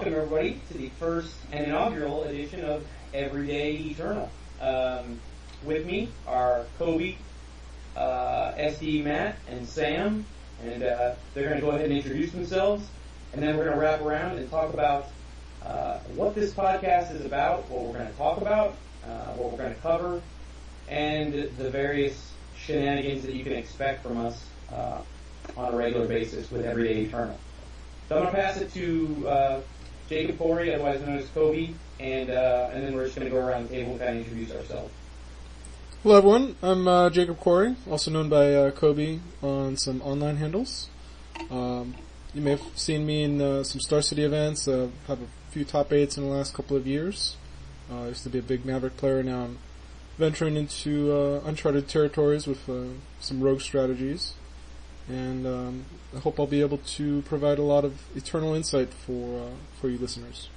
welcome everybody to the first and inaugural edition of Everyday Eternal. With me are Kobe, SD, Matt, and Sam, and they're going to go ahead and introduce themselves, and then we're going to wrap around and talk about what this podcast is about, what we're going to talk about, what we're going to cover, and the various shenanigans that you can expect from us on a regular basis with Everyday Eternal. So I'm going to pass it to Jacob Corey, otherwise known as Kobe, and then we're just going to go around the table and kind of introduce ourselves. Hello everyone, I'm Jacob Corey, also known by Kobe on some online handles. You may have seen me in some Star City events, have a few top 8s in the last couple of years. I used to be a big Maverick player, now I'm venturing into uncharted territories with some rogue strategies. And I hope I'll be able to provide a lot of eternal insight for you listeners.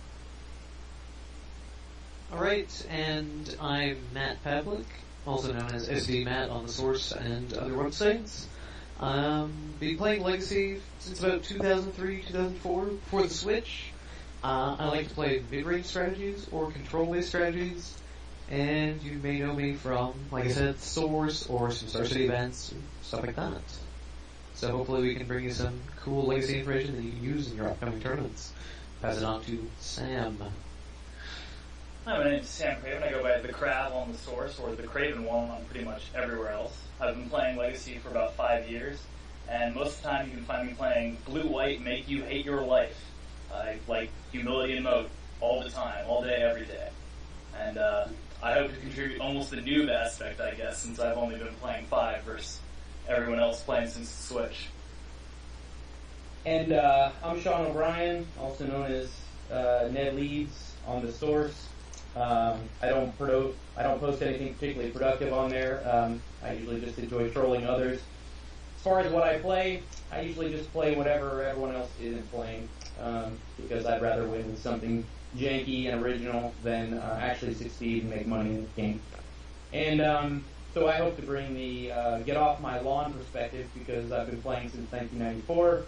Alright, and I'm Matt Pavlik, also known as SD Matt on the Source and other websites. Been playing Legacy since about 2003, 2004, for the Switch. I like to play mid-range strategies or control-based strategies, and you may know me from, like I said, Source or some Star City events, stuff like that. So hopefully we can bring you some cool Legacy information that you can use in your upcoming tournaments. Pass it on to Sam. Hi, my name is Sam Craven. I go by the Crab on the Source, or the Craven one on pretty much everywhere else. I've been playing Legacy for about 5 years, and most of the time you can find me playing blue-white, make you hate your life. I like humility and mode all the time, all day, every day. And I hope to contribute almost the noob aspect, I guess, since I've only been playing 5 versus everyone else playing since the Switch. And I'm Sean O'Brien, also known as Ned Leeds on the Source. I don't post anything particularly productive on there. I usually just enjoy trolling others. As far as what I play, I usually just play whatever everyone else isn't playing, because I'd rather win with something janky and original than actually succeed and make money in the game. And so I hope to bring the get off my lawn perspective, because I've been playing since 1994,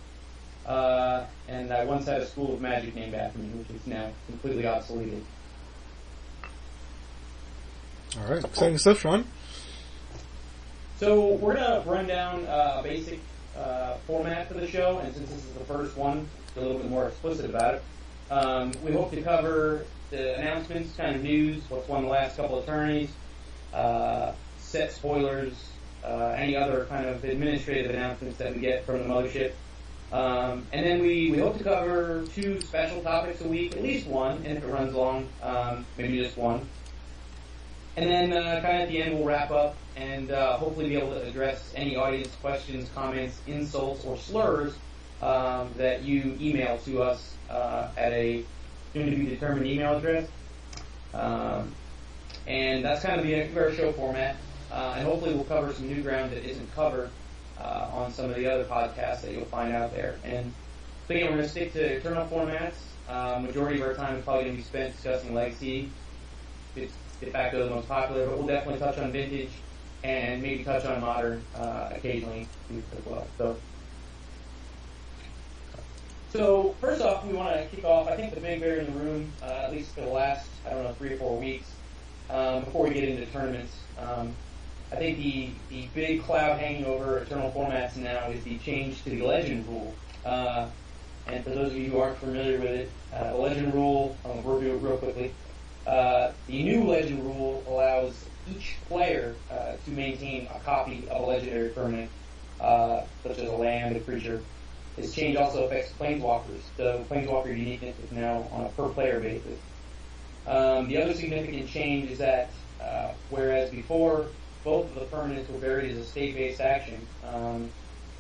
and I once had a school of magic named after me, which is now completely obsoleted. Alright, exciting stuff, Sean. So we're going to run down a basic format for the show, and since this is the first one, a little bit more explicit about it. We hope to cover the announcements, kind of news, what's won the last couple of tourneys, set spoilers, any other kind of administrative announcements that we get from the mothership. And then we hope to cover 2 special topics a week, at least one, and if it runs long, maybe just one. And then kind of at the end we'll wrap up and hopefully be able to address any audience questions, comments, insults, or slurs that you email to us at a soon-to-be-determined email address. And that's kind of our show format. And hopefully we'll cover some new ground that isn't covered on some of the other podcasts that you'll find out there. And so again, we're going to stick to Eternal formats. Majority of our time is probably going to be spent discussing Legacy. It's de facto the most popular, but we'll definitely touch on Vintage and maybe touch on Modern occasionally as well. So first off, we want to kick off, I think, the big bear in the room, at least for the last, 3 or 4 weeks, before we get into tournaments. I think the big cloud hanging over Eternal formats now is the change to the Legend rule. And for those of you who aren't familiar with it, the Legend rule, I'll review it real quickly. The new Legend rule allows each player to maintain a copy of a legendary permanent, such as a land, a creature. This change also affects Planeswalkers, so Planeswalker uniqueness is now on a per-player basis. The other significant change is that, whereas before both of the permanents were buried as a state-based action,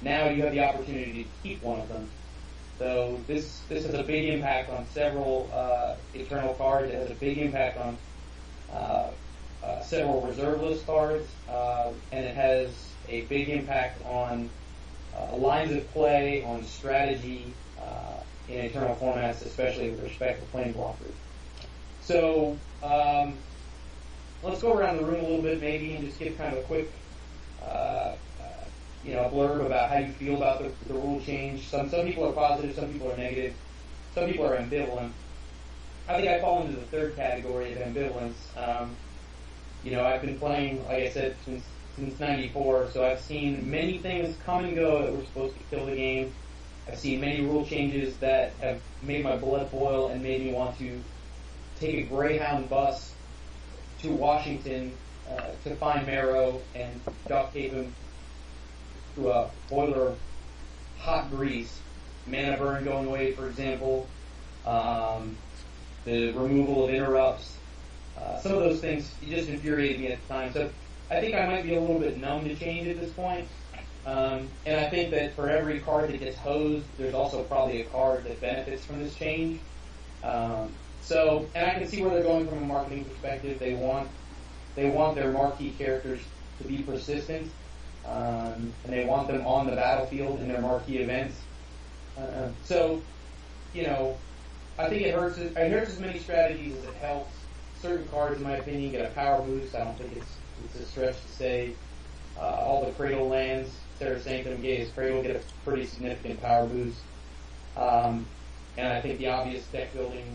now you have the opportunity to keep one of them. So this has a big impact on several Eternal cards. It has a big impact on several reserve list cards, and it has a big impact on lines of play, on strategy in Eternal formats, especially with respect to Planeswalkers. So let's go around the room a little bit maybe and just give kind of a quick blurb about how you feel about the rule change. Some people are positive, some people are negative, some people are ambivalent. I think I fall into the third category of ambivalence. I've been playing, like I said, since '94, so I've seen many things come and go that were supposed to kill the game. I've seen many rule changes that have made my blood boil and made me want to take a Greyhound bus to Washington to find Marrow and duct tape him to a boiler of hot grease. Mana burn going away, for example. The removal of interrupts. Some of those things just infuriated me at the time. So I think I might be a little bit numb to change at this point. And I think that for every card that gets hosed, there's also probably a card that benefits from this change. And I can see where they're going from a marketing perspective. They want their marquee characters to be persistent, and they want them on the battlefield in their marquee events. I think it hurts as many strategies as it helps. Certain cards, in my opinion, get a power boost. I don't think it's a stretch to say all the Cradle lands, Serra Sanctum, Gaia's Cradle, get a pretty significant power boost. And I think the obvious deck building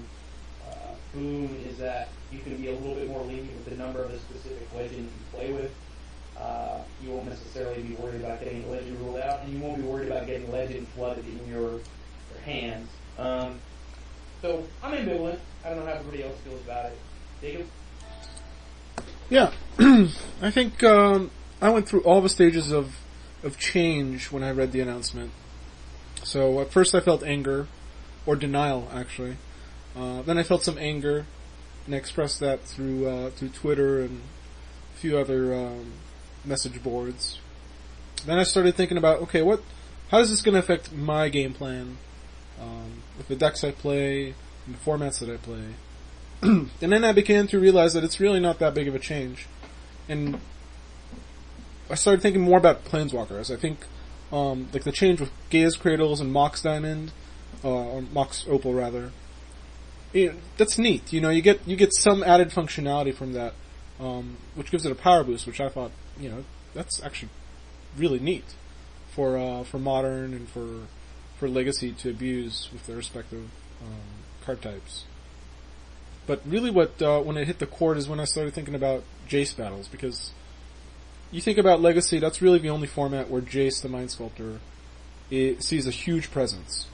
boom is that you can be a little bit more lenient with the number of the specific legend you play with. You won't necessarily be worried about getting legend ruled out, and you won't be worried about getting legend flooded in your hands. So I'm ambivalent. I don't know how everybody else feels about it. Jacob? Yeah, I think I went through all the stages of change when I read the announcement. So at first I felt anger, or denial actually. Then I felt some anger, and I expressed that through Twitter and a few other message boards. Then I started thinking about, okay, how is this going to affect my game plan, with the decks I play, and the formats that I play. And then I began to realize that it's really not that big of a change. And I started thinking more about Planeswalkers. I think, like the change with Gaia's Cradles and Mox Diamond, or Mox Opal rather, that's neat. You get some added functionality from that, which gives it a power boost, which I thought, that's actually really neat for Modern and for Legacy to abuse with their respective card types. But really when it hit the chord is when I started thinking about Jace battles, because you think about Legacy, that's really the only format where Jace, the Mind Sculptor, sees a huge presence.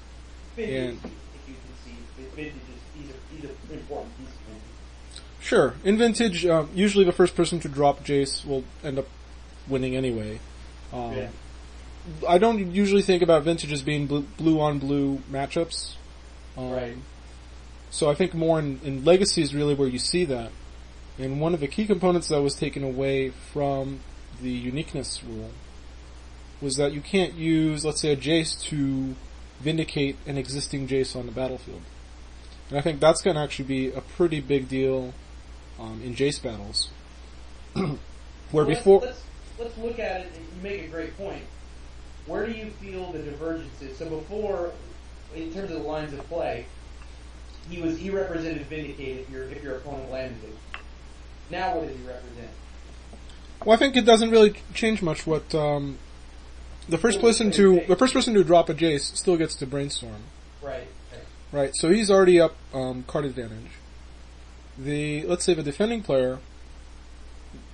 Vintage, if you can see, Vintage is an important piece of Vintage. Sure. In Vintage, usually the first person to drop Jace will end up winning anyway. Yeah. I don't usually think about Vintage as being blue on blue matchups. Right. So I think more in Legacy is really where you see that. And one of the key components that was taken away from the uniqueness rule was that you can't use, let's say, a Jace to vindicate an existing Jace on the battlefield. And I think that's going to actually be a pretty big deal in Jace battles. Let's look at it, and you make a great point. Where do you feel the divergence is? So before, in terms of the lines of play, he represented Vindicate if your opponent landed him. Now what does he represent? Well, I think it doesn't really change much. What the first person to drop a Jace still gets to brainstorm. Right. So he's already up card advantage. Let's say the defending player,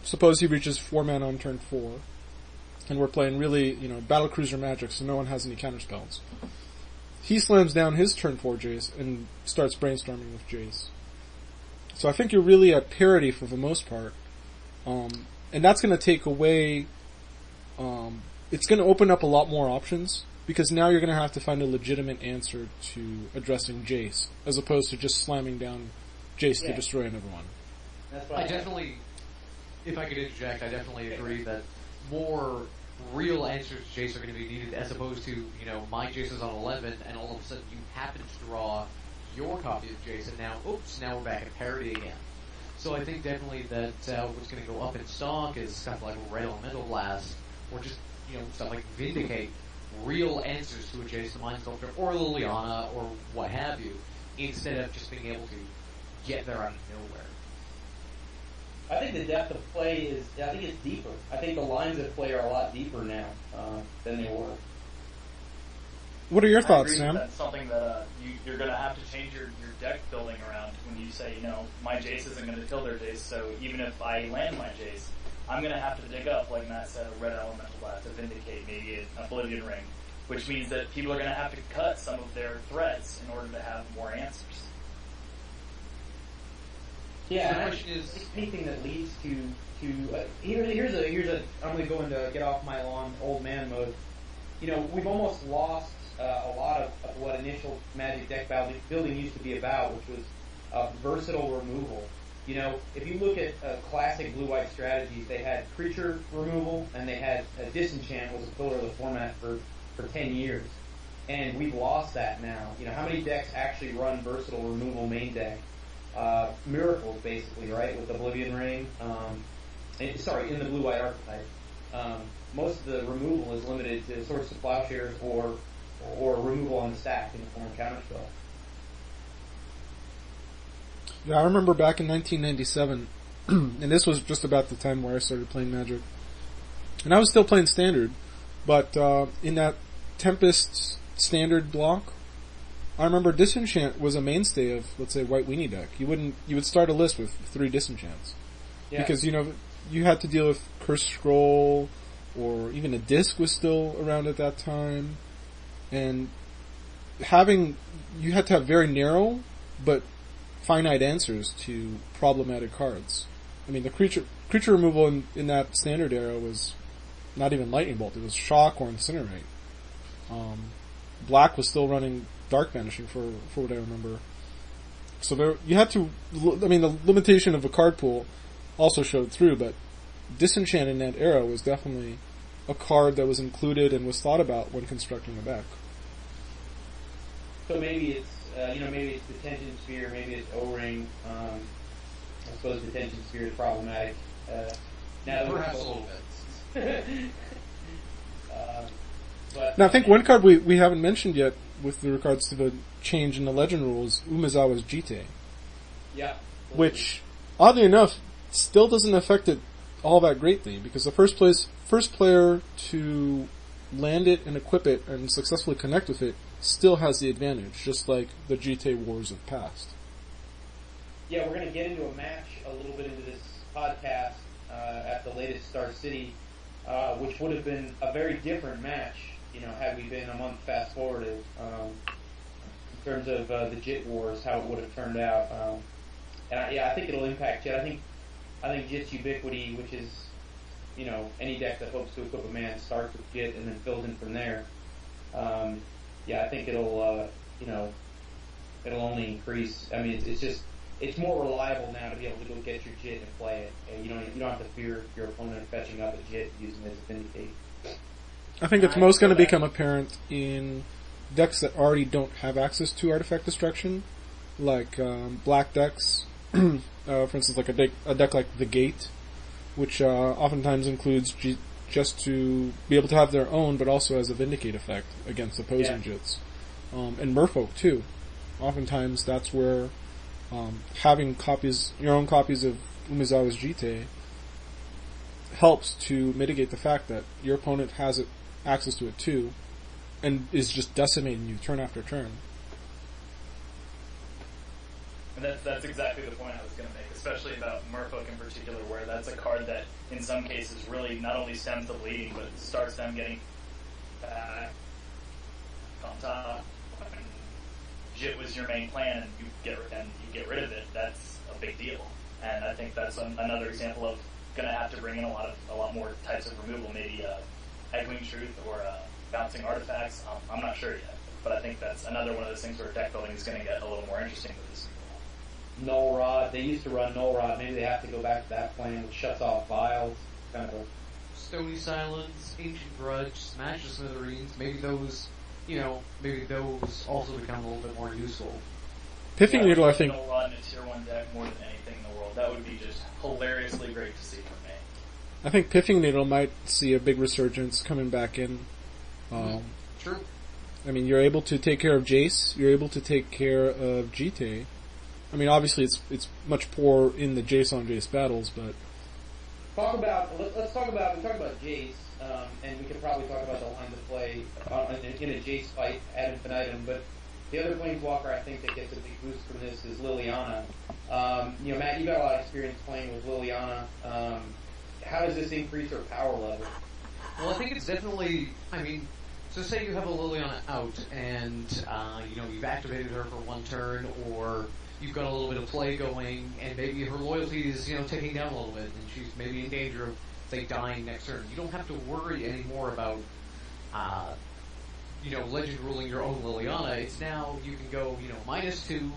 suppose he reaches 4 mana on turn 4, and we're playing really, battlecruiser magic, so no one has any counterspells. He slams down his turn 4 Jace and starts brainstorming with Jace. So I think you're really at parity for the most part. And that's going to take away, it's going to open up a lot more options, because now you're going to have to find a legitimate answer to addressing Jace, as opposed to just slamming down Jace to destroy another one. I definitely, if I could interject, I definitely agree that more real answers to Jace are going to be needed, as opposed to, my Jace is on 11, and all of a sudden you happen to draw your copy of Jace, and now we're back at parity again. So I think definitely that what's going to go up in stock is stuff like Red Elemental Blast, or just, stuff like Vindicate, real answers to a Jace the Mind Sculptor, or Liliana, or what have you, instead of just being able to get there out of nowhere. I think the depth of play is deeper. I think the lines of play are a lot deeper now than they were. What are your I thoughts, agree Sam? That's something that you're going to have to change your deck building around when you say, my Jace isn't going to kill their Jace, so even if I land my Jace, I'm going to have to dig up, like Matt said, a red elemental blast to vindicate maybe an Oblivion Ring, which means that people are going to have to cut some of their threats in order to have more answers. Yeah, the question is anything that leads to here's a I'm going to go into get off my lawn old man mode. We've almost lost a lot of what initial Magic deck building used to be about, which was versatile removal. If you look at classic blue-white strategies, they had creature removal and they had disenchant was a pillar of the format for 10 years. And we've lost that now. How many decks actually run versatile removal main deck? Miracles, basically, right? With Oblivion Ring. In the blue-white archetype. Most of the removal is limited to Swords to Plowshares or removal on the stack in the form of counterspell. Yeah, I remember back in 1997, and this was just about the time where I started playing Magic. And I was still playing Standard, but in that Tempest Standard block, I remember Disenchant was a mainstay of, let's say, White Weenie deck. You would start a list with 3 Disenchants. Yeah. Because, you had to deal with Cursed Scroll, or even a Disc was still around at that time. And you had to have very narrow, but finite answers to problematic cards. I mean, the creature removal in that Standard era was not even Lightning Bolt. It was Shock or Incinerate. Black was still running Dark Vanishing for what I remember. So you had to, the limitation of a card pool also showed through, but Disenchant in that era was definitely a card that was included and was thought about when constructing a deck. So maybe it's maybe it's the Tension Sphere, maybe it's O-Ring. I suppose the Tension Sphere is problematic. Perhaps a little bit. Now I think one card we haven't mentioned yet with regards to the change in the Legend rules, Umezawa's Jite. Yeah. Which, oddly enough, still doesn't affect it all that greatly, because the first player to land it and equip it and successfully connect with it still has the advantage, just like the Jite wars of past. Yeah, we're going to get into a match a little bit into this podcast at the latest Star City, which would have been a very different match, had we been a month fast forwarded, in terms of the Jit wars, how it would have turned out. I think it'll impact Jit. I think Jit's ubiquity, which is, any deck that hopes to equip a man starts with Jit and then fills in from there. I think it'll only increase. I mean, it's more reliable now to be able to go get your Jit and play it. And you don't have to fear your opponent fetching up a Jit using it to vindicate. I think it's most going to become apparent in decks that already don't have access to artifact destruction, like black decks. For instance, like a deck like the Gate, which oftentimes includes just to be able to have their own, but also as a vindicate effect against opposing Jits. And Merfolk too. Oftentimes that's where having your own copies of Umezawa's Jite helps to mitigate the fact that your opponent has access to it too, and is just decimating you turn after turn. And that's exactly the point I was going to make, especially about Merfolk in particular, where that's a card that, in some cases, really not only stems the bleeding, but starts them getting back on top. When Jit was your main plan, and you get rid of it. That's a big deal, and I think that's another example of going to have to bring in a lot more types of removal, maybe Echoing Truth or bouncing artifacts. I'm not sure yet, but I think that's another one of those things where deck building is going to get a little more interesting with this. Null Rod. They used to run Null Rod. Maybe they have to go back to that plan, which shuts off vials. Kind of a Stony Silence, Ancient Grudge, Smash the Smithereens. Maybe those also become a little bit more useful. Piffing Needle, I think. Null Rod in a tier 1 deck more than anything in the world. That would be just hilariously great to see for me. I think Piffing Needle might see a big resurgence coming back in. True. I mean, you're able to take care of Jace. You're able to take care of Jite. I mean, obviously, it's much poorer in the Jace on Jace battles, but let's talk about Jace. and we could probably talk about the lines of play in a Jace fight ad infinitum, but the other Planeswalker I think that gets a big boost from this is Liliana. Matt, you got a lot of experience playing with Liliana. How does this increase her power level? Well, I think it's definitely, so say you have a Liliana out and, you've activated her for one turn, or you've got a little bit of play going, and maybe her loyalty is, ticking down a little bit, and she's maybe in danger of, say, dying next turn. You don't have to worry anymore about, legend ruling your own Liliana. It's now, you can go, -2,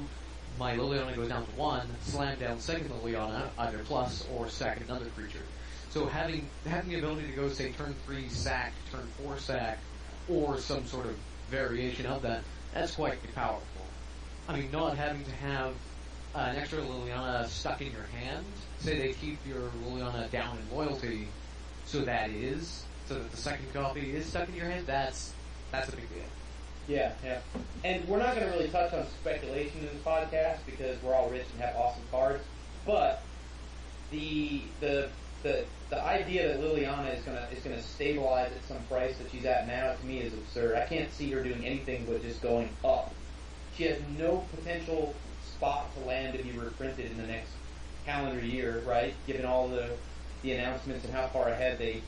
my Liliana goes down to 1, slam down second Liliana, either plus or sack another creature. So having the ability to go, say, turn 3 sack, turn 4 sack, or some sort of variation of that, that's quite powerful. Not having to have an extra Liliana stuck in your hand, say they keep your Liliana down in loyalty, so that the second copy is stuck in your hand, that's a big deal. Yeah. And we're not going to really touch on speculation in this podcast because we're all rich and have awesome cards, but the idea that Liliana is gonna stabilize at some price that she's at now, to me, is absurd. I can't see her doing anything but just going up. She has no potential spot to land to be reprinted in the next calendar year, right? Given all the announcements and how far ahead they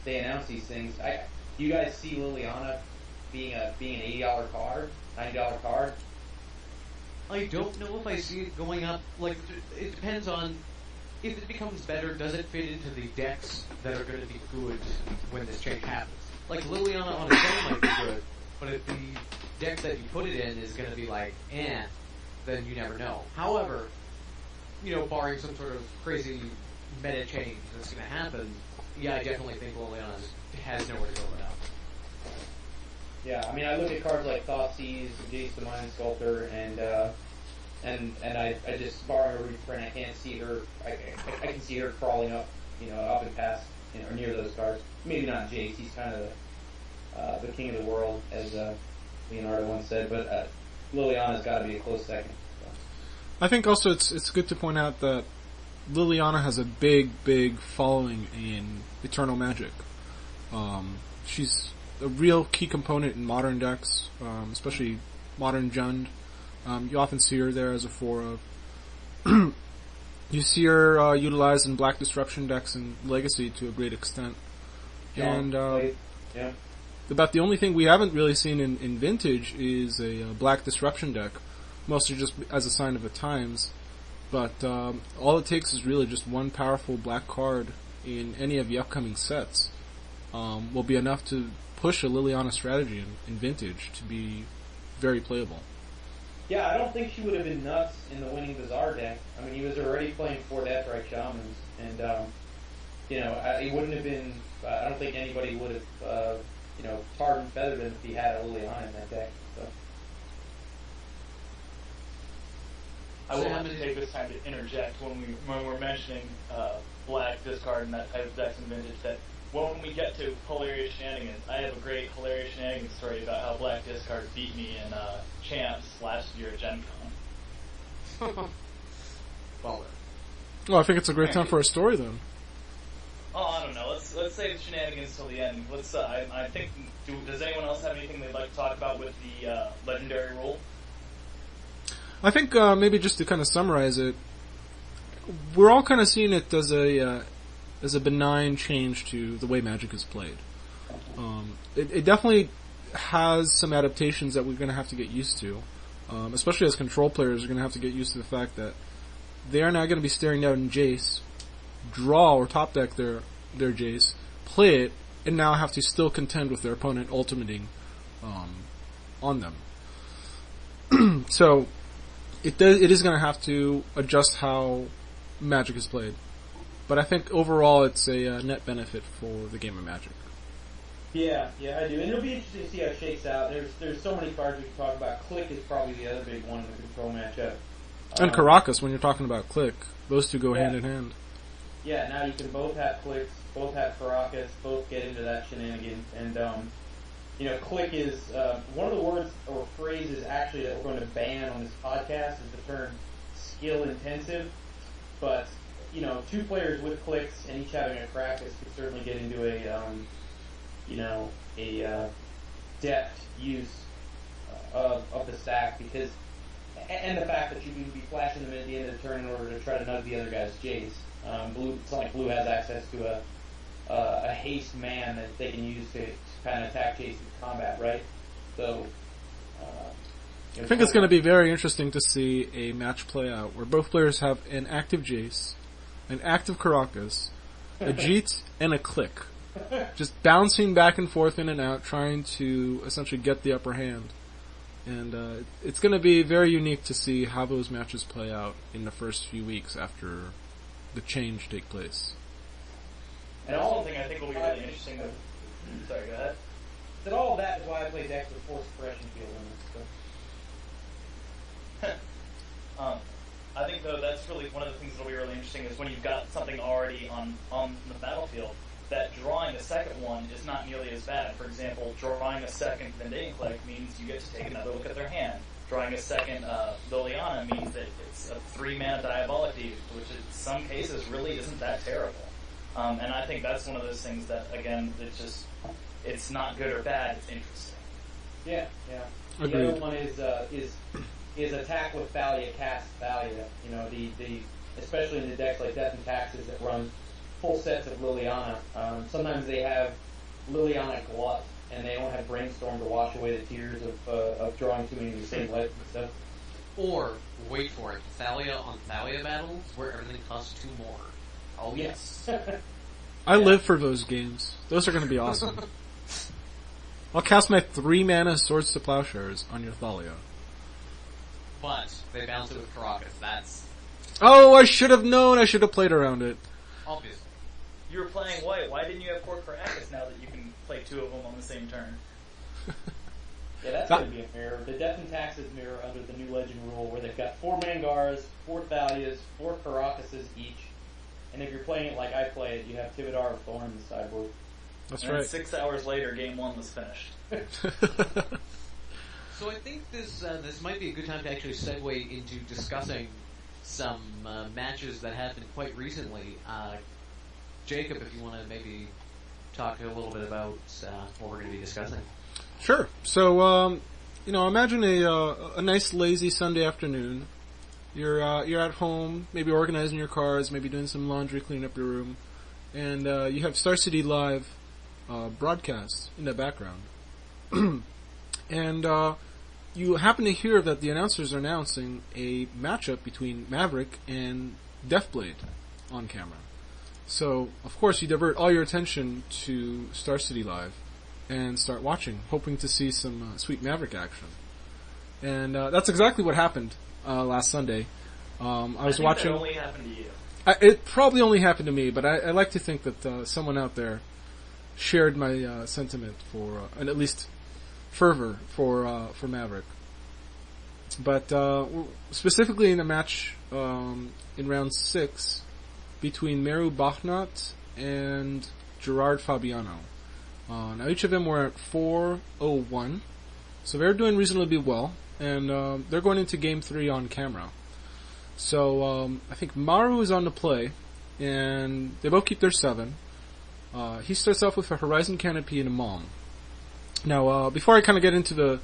announce these things. Do you guys see Liliana being an $80 card, $90 card? I don't know if I see it going up. It depends on if it becomes better. Does it fit into the decks that are going to be good when this change happens? Liliana on its own might be good, but if the deck that you put it in is going to be then you never know. However, barring some sort of crazy meta change that's going to happen, yeah, I definitely think Liliana has nowhere to go now. Yeah, I look at cards like Thoughtseize, Jace the Mind Sculptor, and I just, barring a reprint, I can't see her. I can see her crawling up, up and past, near those cards. Maybe not Jace. He's kind of the king of the world, as Leonardo once said. But Liliana's got to be a close second. So. I think also it's good to point out that Liliana has a big following in Eternal Magic. She's a real key component in modern decks, especially modern Jund. You often see her there as a 4-of. You see her utilized in Black Disruption decks and Legacy to a great extent. And about the only thing we haven't really seen in Vintage is a Black Disruption deck, mostly just as a sign of the times. But all it takes is really just one powerful black card in any of the upcoming sets. Will be enough to push a Liliana strategy in Vintage to be very playable. Yeah, I don't think she would have been nuts in the Winning Bazaar deck. He was already playing 4 Deathrite Shamans, and it wouldn't have been. I don't think anybody would have, tarred and feathered him if he had a Liliana in that deck. So. I will have to take this time to interject when we're mentioning black discard and that type of decks in Vintage, that when we get to hilarious shenanigans, I have a great hilarious shenanigans story about how black discard beat me in Champs last year at Gen Con. Well, I think it's a great time for a story then. Oh, I don't know. Let's save shenanigans till the end. I think. Does anyone else have anything they'd like to talk about with the legendary rule? I think maybe just to kind of summarize it, we're all kind of seeing it as a benign change to the way Magic is played. It definitely has some adaptations that we're going to have to get used to, especially as control players are going to have to get used to the fact that they are now going to be staring down Jace, draw or top deck their Jace, play it, and now have to still contend with their opponent ultimating on them. So it is going to have to adjust how Magic is played. But I think overall it's a net benefit for the game of Magic. Yeah, I do. And it'll be interesting to see how it shakes out. There's so many cards we can talk about. Click is probably the other big one in the control matchup. And Caracas, when you're talking about Click, those two go hand in hand. Yeah, now you can both have Clicks, both have Caracas, both get into that shenanigans. And, Click is, one of the words or phrases actually that we're going to ban on this podcast is the term skill intensive. But, two players with clicks and each having a Caracas could certainly get into a deft use of the stack because, and the fact that you can be flashing them at the end of the turn in order to try to nug the other guy's Jace. It's not like Blue has access to a haste man that they can use to kind of attack Jace in combat, right? So, I think it's going to be very interesting to see a match play out where both players have an active Jace, an active Caracas, a Jeet, and a click. Just bouncing back and forth in and out, trying to essentially get the upper hand. And it's going to be very unique to see how those matches play out in the first few weeks after the change take place. And also, something I think will be really interesting. Sorry, go ahead. That all of that is why I play decks with force suppression field in this stuff. I think though that's really one of the things that'll be really interesting is when you've got something already on the battlefield, that drawing a second one is not nearly as bad. For example, drawing a second Vendating Click means you get to take another look at their hand. Drawing a second Liliana means that it's a 3-mana Diabolic Deed, which in some cases really isn't that terrible. And I think that's one of those things that, again, it's not good or bad, it's interesting. Yeah. Agreed. The other one is attack with Thalia, cast Thalia. Especially in the decks like Death and Taxes that run full sets of Liliana. Sometimes they have Liliana Glut, and they don't have Brainstorm to wash away the tears of drawing too many of the same lights and stuff. Or, wait for it, Thalia on Thalia battles where everything costs 2 more. Oh yes. I live for those games. Those are going to be awesome. I'll cast my 3-mana Swords to Plowshares on your Thalia. But they bounce it with Caracas. That's Oh, I should have known. I should have played around it. obvious. You were playing white. Why didn't you have 4 Caracas now that you can play 2 of them on the same turn? Yeah, that's going to be a mirror. The Death and Taxes mirror under the new Legend rule where they've got 4 Mangars, 4 Thalias, 4 Caracases each. And if you're playing it like I play it, you have Tivadar of Thorn in the sideboard. That's and right. then 6 hours later, game 1 was finished. So I think this might be a good time to actually segue into discussing some matches that happened quite recently. Jacob, if you want to maybe talk a little bit about what we're going to be discussing. Sure. So, imagine a nice lazy Sunday afternoon. You're at home, maybe organizing your cards, maybe doing some laundry, cleaning up your room, and you have SCGLive broadcast in the background. And you happen to hear that the announcers are announcing a matchup between Maverick and DeathBlade on camera. So, of course, you divert all your attention to SCGLive and start watching, hoping to see some sweet Maverick action. And that's exactly what happened last Sunday. I was watching. That only happened to you. It probably only happened to me, but I like to think that someone out there shared my sentiment for, and at least fervor for Maverick. But specifically in the match in round 6 between Meru Bachnat and Gerard Fabiano. Now each of them were at 4-0-1, so they're doing reasonably well, and they're going into game 3 on camera. So I think Maru is on the play, and they both keep their 7. He starts off with a Horizon Canopy and a Mom. Now, before I kind of get into the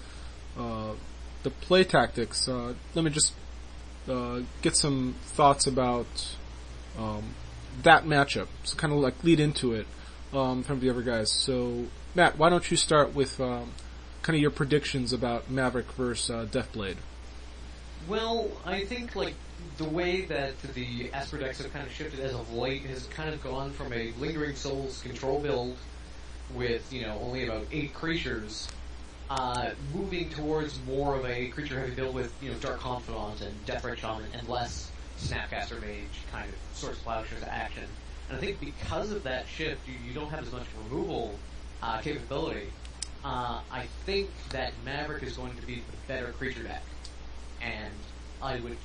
play tactics, let me just get some thoughts about that matchup. So kind of like lead into it from the other guys. So, Matt, why don't you start with kind of your predictions about Maverick versus DeathBlade? Well, I think the way that the Esper decks have kind of shifted as of late has kind of gone from a Lingering Souls control build with, only about 8 creatures, moving towards more of a creature-heavy build with, Dark Confidant and Deathrite Shaman and less Snapcaster Mage kind of Swords to Plowshares action. And I think because of that shift, you don't have as much removal capability. I think that Maverick is going to be the better creature deck. And I would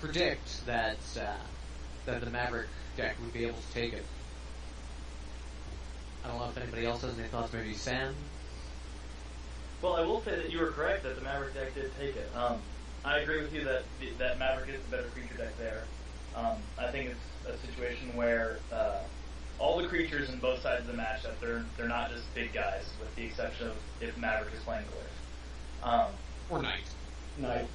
predict that the Maverick deck would be able to take it. I don't know if anybody else has any thoughts. Maybe Sam? Well, I will say that you were correct that the Maverick deck did take it. I agree with you that Maverick is the better creature deck there. I think it's a situation where all the creatures in both sides of the matchup, they're not just big guys, with the exception of if Maverick is playing Glyph. Or Knight. Knight.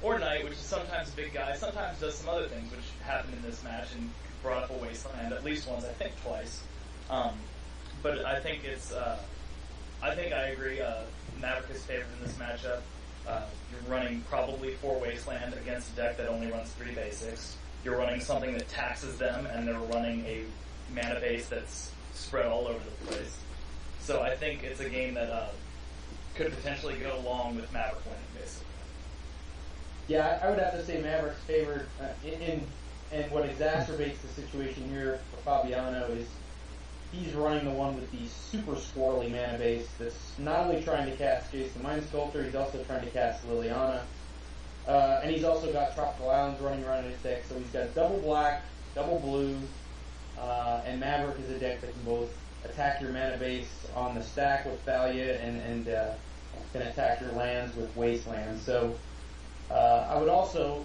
Or Knight, which is sometimes a big guy, sometimes does some other things, which happened in this match and brought up a Wasteland at least once, I think twice. But I think I agree. Maverick is favored in this matchup. You're running probably 4 Wasteland against a deck that only runs 3 basics. You're running something that taxes them, and they're running a mana base that's spread all over the place. So I think it's a game that could potentially go long with Maverick winning, basically. Yeah, I would have to say Maverick's favored. And what exacerbates the situation here for Fabiano is he's running the one with the super squirrely mana base that's not only trying to cast Jace the Mind Sculptor, he's also trying to cast Liliana. And he's also got Tropical Islands running around in his deck, so he's got double black, double blue, and Maverick is a deck that can both attack your mana base on the stack with Thalia and can attack your lands with Wasteland. So I would also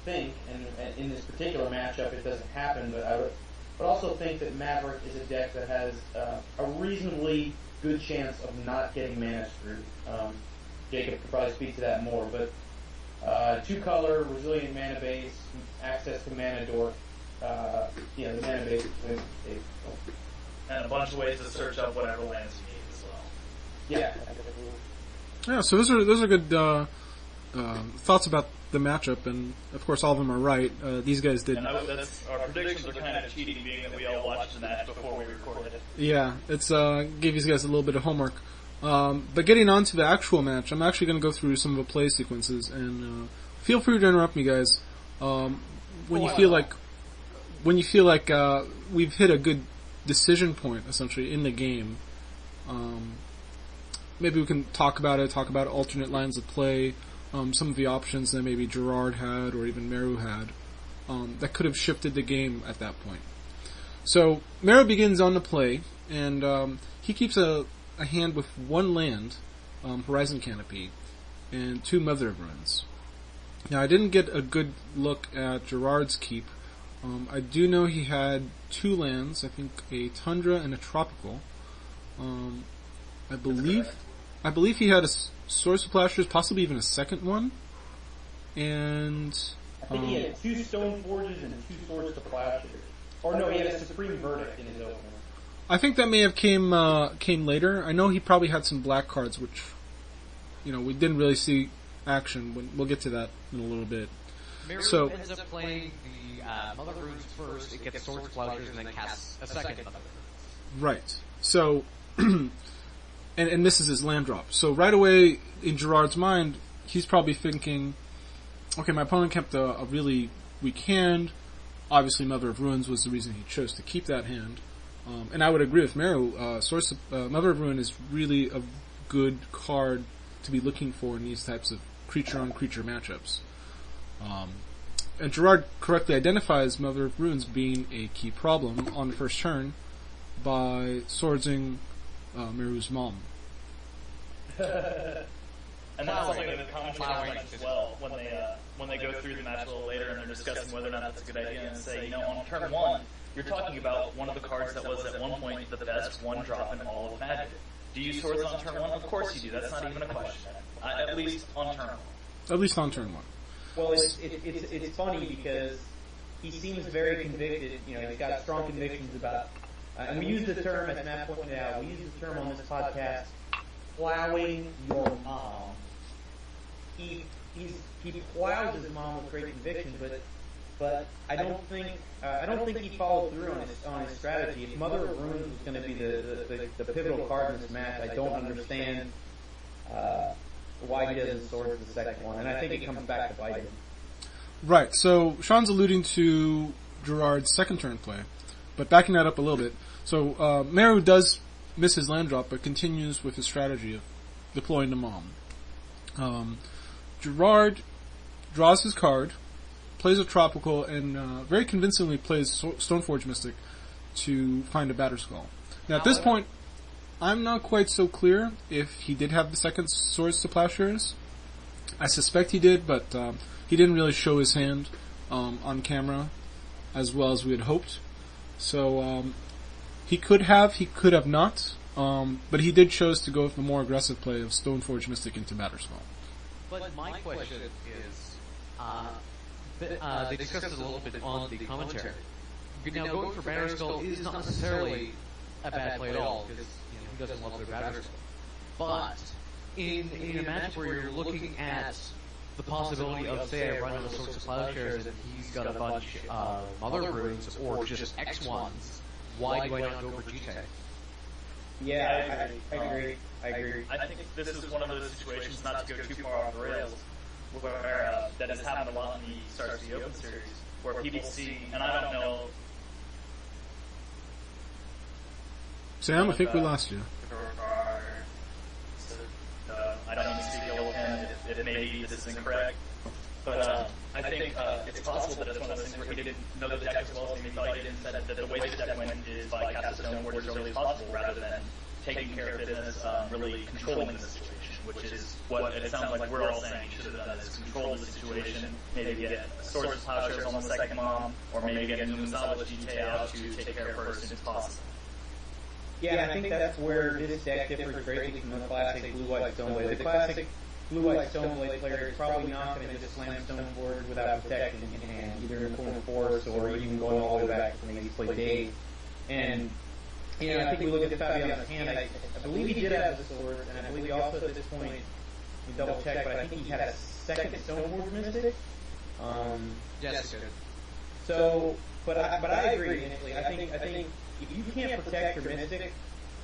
think, and in this particular matchup it doesn't happen, but I would also think that Maverick is a deck that has a reasonably good chance of not getting mana screwed. Jacob could probably speak to that more, but 2-color, resilient mana base, access to mana dork, the mana base is and a bunch of ways to search up whatever lands you need as well. Yeah. Yeah, so those are good thoughts about the matchup, and of course all of them are right. These guys did. And our predictions are kind of cheating, being that we all watched the match before we recorded it. Yeah, it's gave these guys a little bit of homework. But getting on to the actual match, I'm actually going to go through some of the play sequences, and feel free to interrupt me, guys. When you feel like we've hit a good decision point, essentially, in the game, maybe we can talk about alternate lines of play, some of the options that maybe Gerard had, or even Meru had, that could have shifted the game at that point. So, Meru begins on the play, and he keeps a hand with 1 land, Horizon Canopy, and 2 Mother of Ruins. Now, I didn't get a good look at Gerard's keep. I do know he had 2 lands, I think a Tundra and a Tropical. I believe he had a Source of Plashers, possibly even a second one. And I think he had 2 Stone Forges and 2 Swords to Plashers. Or no, he had a Supreme Verdict in his opener. I think that may have came later. I know he probably had some black cards, which, we didn't really see action. We'll get to that in a little bit. Meru ends up playing the Mother of Runes first, it gets Swords, Plowshares, and then casts a second Mother of Runes. Right. So, and this is his land drop. So right away, in Gerard's mind, he's probably thinking, okay, my opponent kept a really weak hand. Obviously, Mother of Ruins was the reason he chose to keep that hand. And I would agree with Meru. Mother of Ruin is really a good card to be looking for in these types of creature-on-creature matchups. And Gerard correctly identifies Mother of Ruins being a key problem on the first turn by swordsing Meru's mom. And that's something that the commentary as well when they go through the match a little later and they're discussing whether or not that's a good idea, and say, on turn 1, you're talking about one of the cards that was at one point the best 1-drop in all of Magic. Do you swords on turn 1? Of course you do. That's not even a question. At least on turn 1. At least on turn 1. Well, it's funny because he seems very convicted. He's got strong convictions about, and we use the term, as Matt pointed out, we use the term on this podcast, plowing your mom. He plows his mom with great conviction, but I don't think he followed through on his strategy. If Mother of Ruins was going to be the pivotal card in this match, I don't understand why he doesn't sword the second one, and I think it comes back to bite him. Right, so Sean's alluding to Gerard's second turn play, but backing that up a little bit. So Meru does miss his land drop, but continues with his strategy of deploying the mom. Gerard draws his card, plays a Tropical, and very convincingly plays Stoneforge Mystic to find a Batterskull. Now at this point, I'm not quite so clear if he did have the second Swords to Plowshares. I suspect he did, but he didn't really show his hand. on camera as well as we had hoped. So he could have not, but he did choose to go with the more aggressive play of Stoneforge Mystic into Batterskull. But my question is, they discussed it a little bit on the commentary. Now, going for Batterskull is not necessarily a bad play at all, because who doesn't love their Batterskull? But in a match where you're looking at the possibility of, say, I run out of Swords of Plowshares and he's got a bunch of Mother Runes or just X1s, why do I not go for GT? Yeah, I agree. I think this is one of those situations, not to go too far off the rails, where that has happened a lot in the Stars of the Open series, where people see, and I don't know. Sam, I think we lost you. I don't need to speak ill of him if maybe this is incorrect, but I think it's possible that it's one of those things where he didn't know the deck as well as he thought he did, and said that the way the deck went is by cast a stone ward as early as possible, rather than taking care of business, really controlling the situation, which is what it sounds like we're all saying he should have done, is control the situation, maybe get Swords of Plowshares on the second mom, or maybe get Numazawa GT out to take care of her as soon as possible. Yeah, and I think that's where this deck differs greatly from the classic Blue-White Stoneblade. The classic Blue-White Stoneblade player is probably not going to just slam Stoneforge without protection in hand, either in the form of force or even going all the way back to when he played Dave. And, I think we look at Fabian's hand, I believe he did have the sword, and I believe he also at this point, we double check, but I think he had a second Stoneforge Mystic. Yes, good. So, but I agree, initially. I think if you can't protect your Mystic,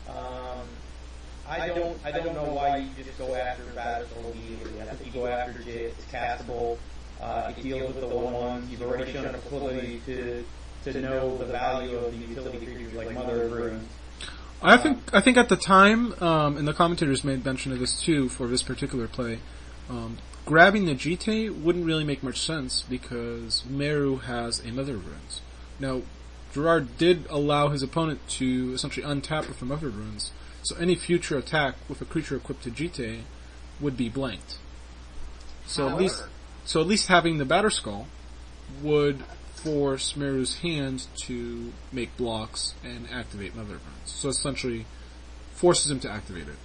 I don't know why you just go after Batterskull immediately. I think you go after Jit, it's castable, it deals with the 1/1s, you've already shown a proclivity to know the value of the utility creatures like Mother of Runes. I think at the time, and the commentators made mention of this too for this particular play, grabbing the GT wouldn't really make much sense because Meru has a Mother of Runes. Now, Gerard did allow his opponent to essentially untap with the Mother Runes, so any future attack with a creature equipped to GT would be blanked. So at least having the Batterskull would force Meru's hand to make blocks and activate Mother Runes. So essentially forces him to activate it.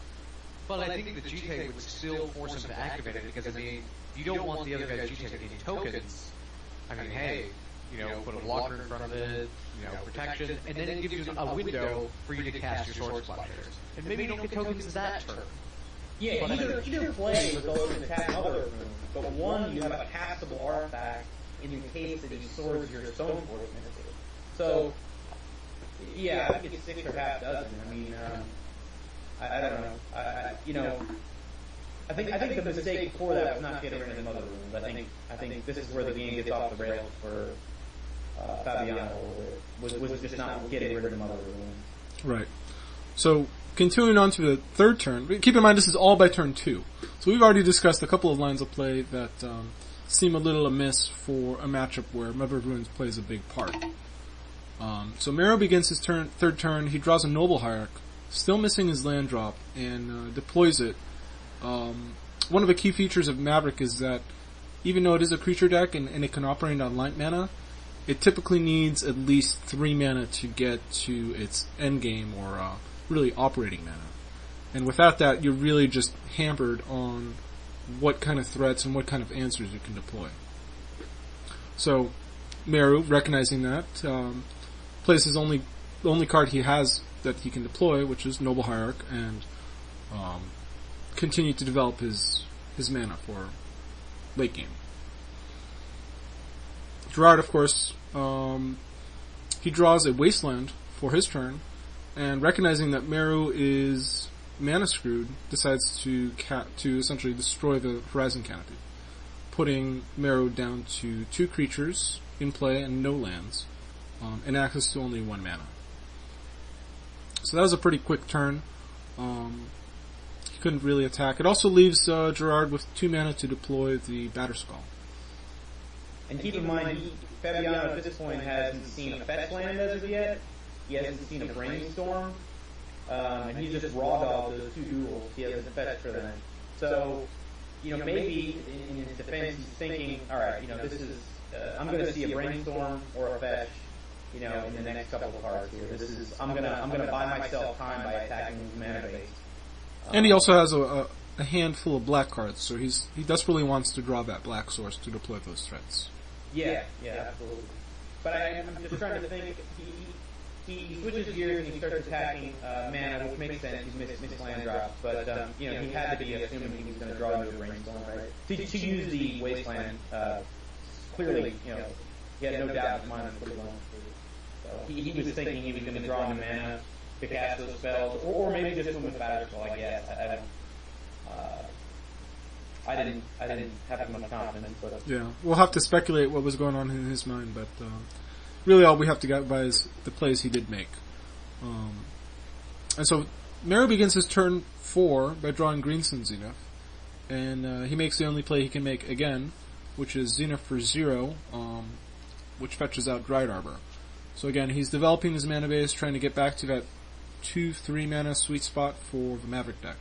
But I think the GT would still force him to activate it because, you don't want the other guy's GT getting tokens. Hey, put a blocker in front of it, protection, and then it gives you a window for you to cast your Sword Splashers. And maybe you don't get tokens that turn. Yeah, either play results in attack Mother of Runes, but one, you have a castable artifact in the case that he swords your Stoneforge Mystic. So, yeah, I think it's 6 or half dozen. I don't know. I think the mistake before that was not getting rid of the Mother Runes. I think this is where the game gets off the rails for Fabiano, was just not getting rid of the Mother Runes. Right. So, continuing on to the third turn, keep in mind this is all by turn 2. So we've already discussed a couple of lines of play that seem a little amiss for a matchup where Mother of Runes plays a big part. So Meru begins his third turn, he draws a Noble Hierarch, still missing his land drop, and deploys it. One of the key features of Maverick is that even though it is a creature deck and it can operate on light mana, it typically needs at least 3 mana to get to its endgame or really operating mana. And without that, you're really just hampered on what kind of threats and what kind of answers you can deploy. So, Meru, recognizing that, plays the only card he has that he can deploy, which is Noble Hierarch, and continue to develop his mana for late game. Gerard, of course, he draws a Wasteland for his turn, and recognizing that Meru is mana screwed, decides to essentially destroy the Horizon Canopy, putting Meru down to 2 creatures in play and no lands, and access to only 1 mana. So that was a pretty quick turn. He couldn't really attack. It also leaves Gerard with 2 mana to deploy the Batterskull. And keep in mind, Fabiano at this point hasn't seen a fetch land as of yet. He hasn't seen a Brainstorm. And he just raw dogged those 2 duels. He hasn't fetched for them. So, maybe in his defense he's thinking, alright, this is I'm going to see a brainstorm or a fetch, in the next couple of cards here. I'm gonna buy myself time by attacking his mana base. And he also has a handful of black cards, so he desperately wants to draw that black source to deploy those threats. Yeah, absolutely. But I'm just trying to think. He switches gears and he starts attacking mana, which makes sense. He's missed land drops, but he had to be assuming he was going to draw into a brainstorm, right? To use the wasteland, clearly, he had no doubt in his mind was pretty long. So he was thinking he was going to draw into mana to cast those spells, or maybe just win with Batterskull, I guess. I didn't have much confidence, but yeah, we'll have to speculate what was going on in his mind, but really all we have to get by is the plays he did make. And so Mero begins his turn 4 by drawing Greensun Zenith, and he makes the only play he can make again, which is Zenith for 0, which fetches out Dried Arbor. So again, he's developing his mana base, trying to get back to that 2-3 mana sweet spot for the Maverick deck.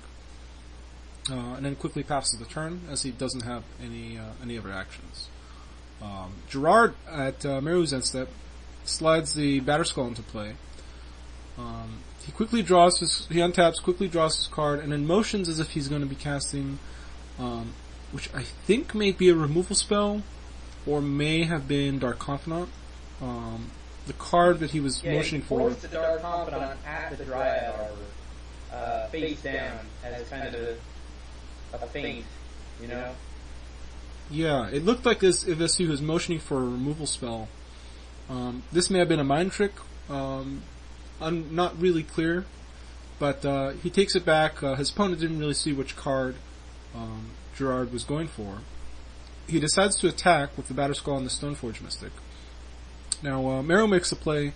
And then quickly passes the turn, as he doesn't have any other actions. Gerard, at Meru's end step, slides the Batterskull into play. He untaps, quickly draws his card, and then motions as if he's going to be casting, which I think may be a removal spell, or may have been Dark Confidant. The card that he was motioning for. He forced the Dark Confidant at the Dryad Arbor, face down, as kind of a feint, Yeah, it looked like if he was motioning for a removal spell. This may have been a mind trick. I'm not really clear, but he takes it back. His opponent didn't really see which card Gerard was going for. He decides to attack with the Batterskull and the Stoneforge Mystic. Now, Mero makes a play,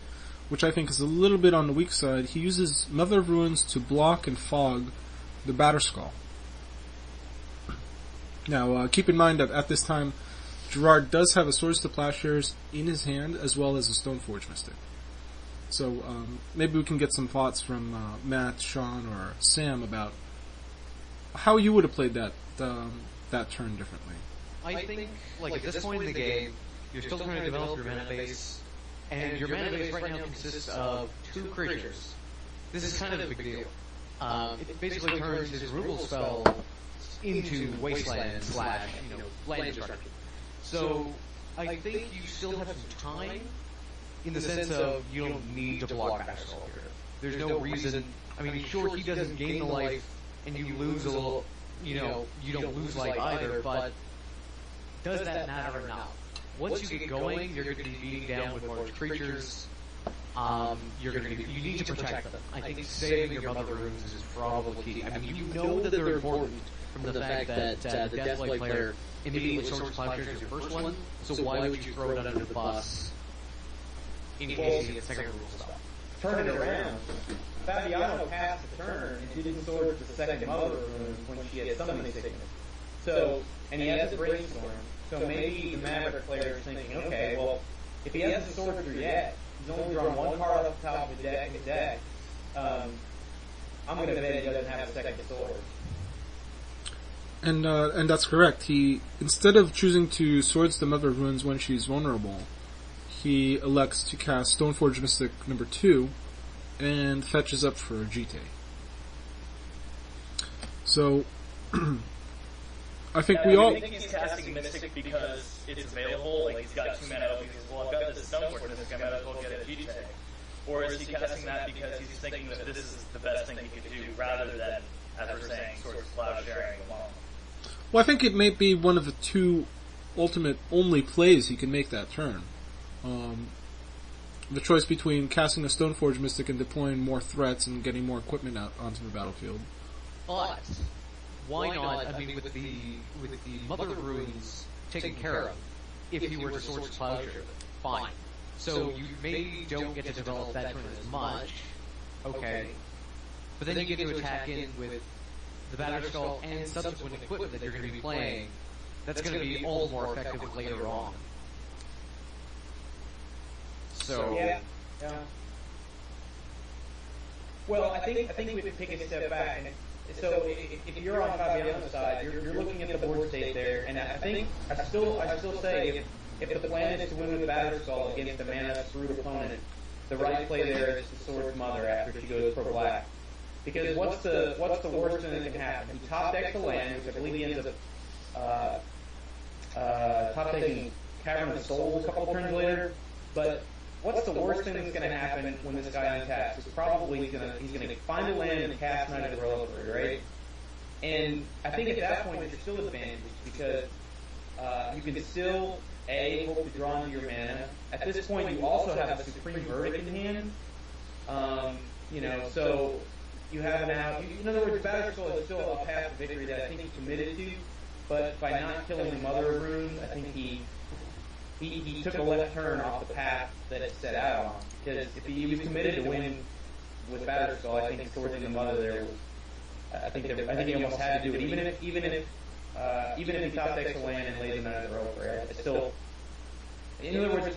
which I think is a little bit on the weak side. He uses Mother of Ruins to block and fog the Batterskull. Now, keep in mind that at this time, Gerard does have a Swords to Plowshares in his hand, as well as a Stoneforge Mystic. So, maybe we can get some thoughts from Matt, Sean, or Sam about how you would have played that turn differently. I think, at this point in the game, you're still trying to develop your mana base, and your mana base right now consists of 2 creatures. This is kind of a big deal. It basically turns his removal spell into wasteland / land destruction. So I think you still have some time, in the sense of you don't need to block Batterskull here. There's no reason. I mean, sure, he doesn't gain the life, and you lose a little. You don't lose life either. But does that matter or not? Once you get going, you're going to be beating down with more creatures. You need to protect them. I think saving your Mother Runes is probably key. I mean, you know that they're important from the fact that the DeathBlade player immediately Swords to Plowshares is your first one, so why would you throw it under the bus in case you get second removal spell? Turn it around. Fabiano passed the turn and didn't Swords the second Mother Rune when she had Summoning Sickness. So, and he has a Brainstorm. So maybe the Maverick player is thinking, okay, well, if he hasn't Swords through yet, he's only drawn 1 card off the top of the deck. I'm going to bet he doesn't have a second sword. And that's correct. He, instead of choosing to Swords the Mother of Ruins when she's vulnerable, he elects to cast Stoneforge Mystic number 2 and fetches up for Jite. So, I think I think he's casting Mystic because it's available, he's got 2 mana, he says, well, I've got this Stoneforge Mystic, I might as well get a Jite. Or is he casting that because he's thinking that this is the best thing he could do, rather than, as we're saying, Swords to Plowsharing alone? Well, I think it may be one of the 2 ultimate only plays he can make that turn. The choice between casting a Stoneforge Mystic and deploying more threats and getting more equipment out onto the battlefield. But why not? I mean, with the Mother Runes taken care of, if you were to Swords to Plowshare, fine. So you maybe don't get to develop that turn as much, okay? But then you get to attack in with the Batterskull and subsequent equipment that you're going to be playing. That's going to be all the more effective later on. So yeah. Well, I think we could take a step back, and so if you're on Fabiano's side, you're looking at the board state there, and I still say if the plan is to win with Battered Skull against a mana-screwed opponent, the right play there is the Sword's Mother after she goes pro black. Because what's the worst thing that can happen? He top decks a land, which I believe he ends up top decking Cavern of Souls a couple turns later. But what's the worst thing that's going to happen when this guy untaps? It's probably he's going to find a land and cast Knight of the Reliquary, right? And I think at that point you're still advantaged because you can still hope to draw into your mana. At this point, you also have a Supreme Verdict in hand. So you have now. In other words, Battered Skull is still a path to victory that I think he's committed to. But by not killing the Mother of Runes, I think he took a left turn off the path that it set out on. Because if he was committed to win with Battered Skull, I think Swords in the Mother there was. I think he almost had to do it, even if he top decks a land and lays another rope. Right? It's still, in other words,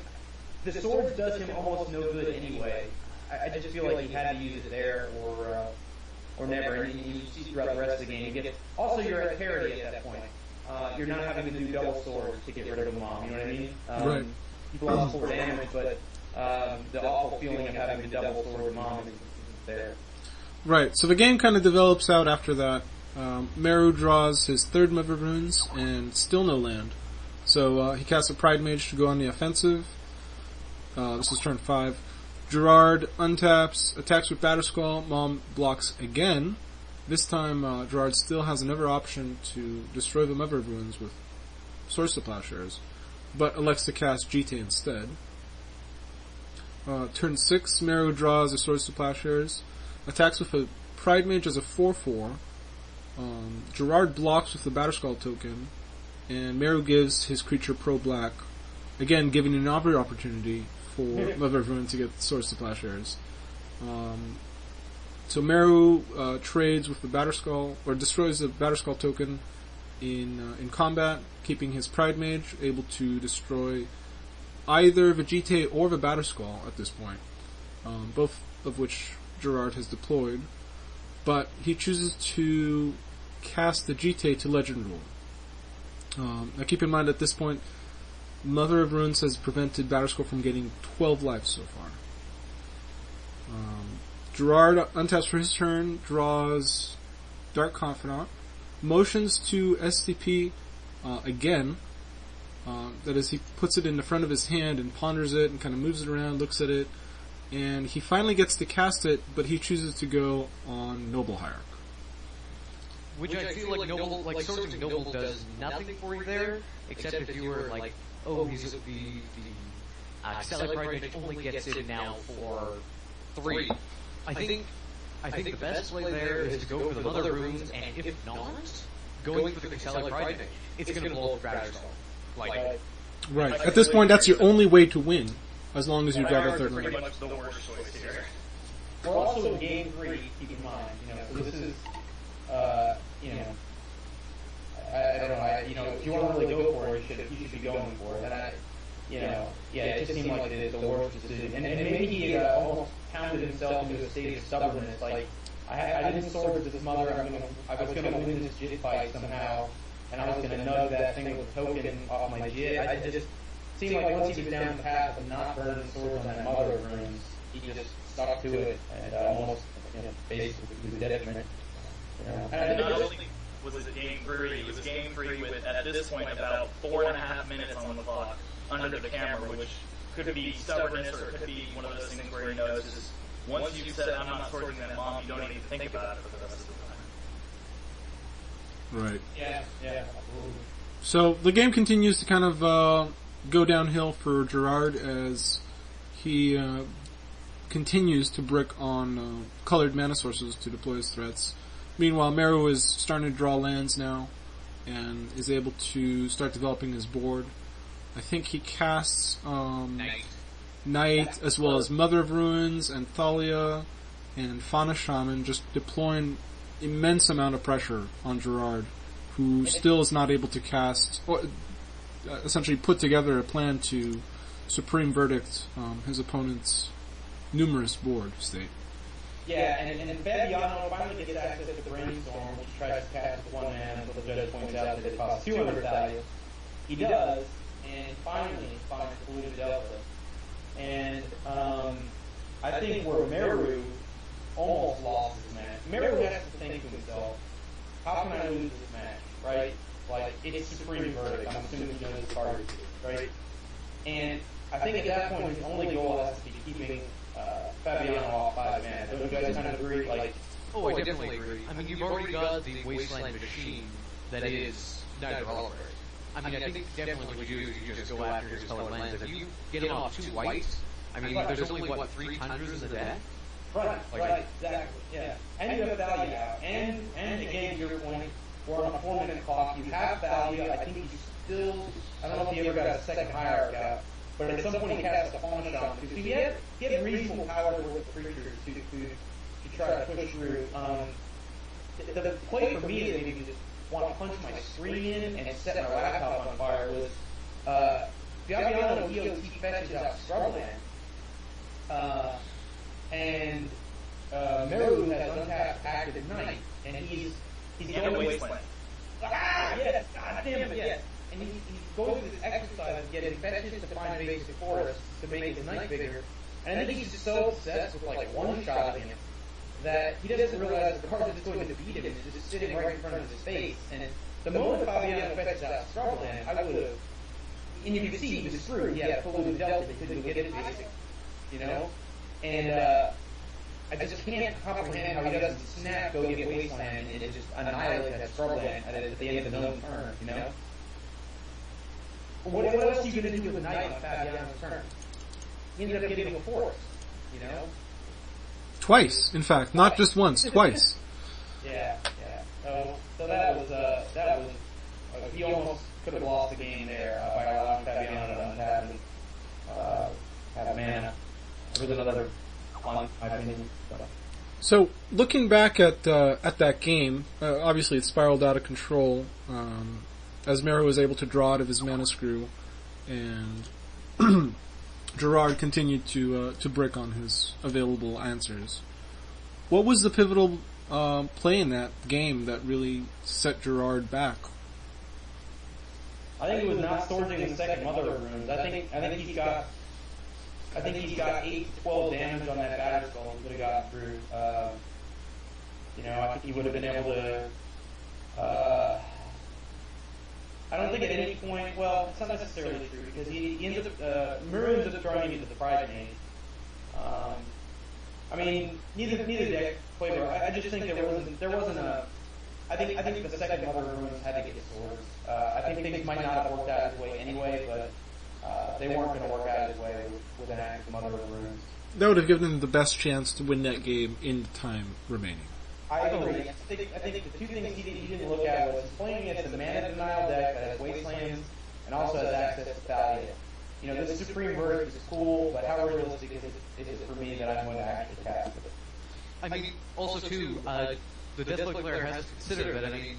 the Swords does him almost no good anyway. I just feel like he had to use it there or never. And you see throughout the rest of the game, also you're at parity at that point. You're not having to do double swords to get rid of a mom. You know what I mean? Right. You lost 4 damage, but the awful feeling of having to double sword mom isn't there. Right, so the game kind of develops out after that. Meru draws his third Mother of Runes, and still no land. So he casts a Pride Mage to go on the offensive. This is turn 5. Gerard untaps, attacks with Battered Skull, Mom blocks again. This time Gerard still has another option to destroy the Mother of Runes with Swords to Plowshares, but elects to cast Jite instead. Turn 6, Meru draws a Swords to Plowshares, attacks with a Pride Mage as a 4/4. Gerard blocks with the Battered Skull token, and Meru gives his creature pro-black, again giving another opportunity for Mother of Ruin to get Swords to Plowshares. So Meru trades with the Battered Skull, or destroys the Battered Skull token in combat, keeping his Pride Mage able to destroy either Vegite or the Battered Skull at this point, both of which Gerard has deployed, but he chooses to cast the Jite to Legend Rule. Now keep in mind at this point, Mother of Runes has prevented Battered Skull from getting 12 lives so far. Gerard untaps for his turn, draws Dark Confidant, motions to STP again. That is, he puts it in the front of his hand and ponders it and kind of moves it around, looks at it, and he finally gets to cast it, but he chooses to go on Noble Hierarch. Which I feel like Noble, like Swords of Noble does nothing for you there, except if you were like, oh, he's the Cutthroat Pride Mage only gets it now for 3. I think the best play there is to go for the Mother Runes, and if not, going for the Cutthroat Pride Mage, it's going to blow up Battered Skull. Right. At this point, that's your only way to win, as long as you draw the third pretty land. much the worst choice here. We're also in game 3, keep in mind. So this is, I don't know. If you want to really go for it, you should be going for it. And it just seemed like the worst decision. And maybe he almost pounded himself into a state of stubbornness. Like, I didn't sword with this Mother. I was going to win this Jit fight somehow, and I was going to nug that thing with a token off my Jit. It just seemed like once he was down the path of not burning swords on that Mother of Runes, he just stuck to it and almost basically to the detriment. And not only was it game 3, it was game 3 with, at this point, about 4.5 minutes on the clock under the camera, which could be stubbornness or it could be one of those things where he knows just once you've said, I'm not swording that mom, you don't even think about it for the rest of the time. Right. Yeah, absolutely. So the game continues to kind of go downhill for Gerard as he continues to brick on colored mana sources to deploy his threats. Meanwhile, Meru is starting to draw lands now and is able to start developing his board. I think he casts Knight as well as Mother of Ruins and Thalia and Fauna Shaman, just deploying immense amount of pressure on Gerard, who still is not able to cast, or essentially put together a plan to Supreme Verdict his opponent's numerous board state. Yeah, and Fabiano finally gets access to Brainstorm, which tries to cast with 1 mana until the judge points out that it costs 200 value. He does, and finally finds the polluted delta. And I think where Meru almost lost his match. Meru has to think to himself, how can I lose this match, right? Like, it's supreme verdict. I'm assuming he knows the party, right? And I think at that point his only goal has to be keeping Fabiano off 5 man. Don't you guys kind of agree? Like, oh, I definitely agree. I mean, you've already got the wasteland machine that is neither color. I mean, I think definitely what you do is you just go after his colored lands. If you get him off 2 white, I mean, there's only, what, 3 tundras in the deck? Right, exactly, yeah. And you have value out. And again, to your point, we're on a 4-minute clock. You have value. I think you still, I don't know if he ever got a second hierarch out, but at some point he cast a pawn shot. So he had reasonable power with the creatures to try to push through. The play for me that made me just want to punch my screen in and set my laptop on fire was Fabiano EOT fetches out Scrubland. And Meru has untapped active Knight, and he's going to wasteland. Yes, God damn it, yes. And he's going through this exercise of getting fetches to find basic forests to make his Knight bigger. And I think he's just so obsessed with like one-shotting him that he doesn't realize the card that's going to beat him is just sitting right in front of his face. And the moment Fabiano fetches out Scrubland, I would have, and you can see he was screwed. He had a polluted delta, he couldn't go get it basic, you know? And I just can't comprehend how he doesn't snap, go get wasteland, and it just annihilate that Scrubland at the end of the turn, you know? What else are you going to do with Knight on Fabiano's turn? He ended up getting a forest, you know? Twice, in fact, not just once, twice. Yeah. So that was he almost could have lost the game there by allowing Fabiano to untap and have mana. It was another fun, in my opinion. So, looking back at that game, obviously it spiraled out of control as Meru was able to draw out of his mana screw, and Gerard continued to brick on his available answers. What was the pivotal play in that game that really set Gerard back? I think it was not sorting the second Mother of Runes. I think he's got 8 to 12 damage on that Batter Skull he could have gotten through. I think he would have been able to. I don't think at any point. Well, it's not necessarily true because he ends up. Meru ends up throwing into the prize maze. I mean, neither deck played. I just think there wasn't a. I think the second Mother of Runes had to get swords. I think things might not have worked out his way anyway, but. They weren't going to work out his way with an active Mother of Runes. That would have given them the best chance to win that game in the time remaining. I agree. I think the two things he didn't look at was playing against a mana denial deck that has wastelands and also has access to Thalia. You know, this Supreme Verdict is cool, but how realistic is it for me that I'm going to actually cast it? I mean, also too, the DeathBlade player has to consider that, I mean,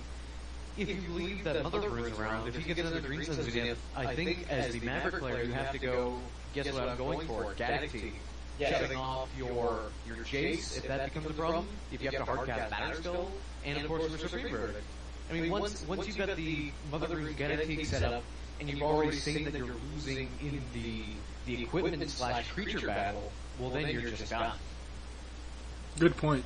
if you leave that Mother of Runes around, if he gets another green sensitive, I think as the Maverick player you have to go, guess what I'm going for, Gaddock Tea. Shutting off your Jace, if that becomes a problem, if you have to hardcast Batter Skull, and of course your Supreme Verdict. I mean, once you've got the Mother of Runes Gaddock Tea set up, and you've already seen that you're losing in the equipment/creature battle, well then you're just done. Good point.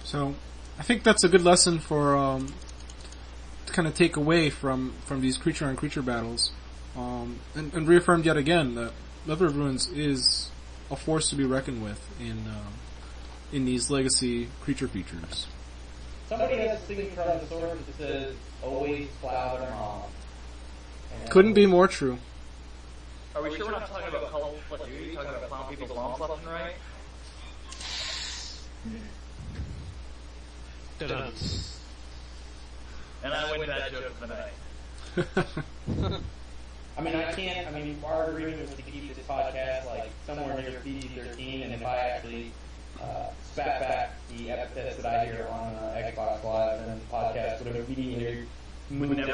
So, I think that's a good lesson for to kind of take away from these creature-on-creature battles, and reaffirmed yet again that Mother of Runes is a force to be reckoned with in these legacy creature features. Somebody has a signature on the sword that says, always plow their mom. Couldn't be more true. Are we sure we're not talking about Call of Duty, talking about plowing people's moms left and right? And I win that joke of the night. I mean, our agreement was to keep this podcast like somewhere near PG-13, and if I actually spat back the epithets that I hear on Xbox Live, then the podcast would never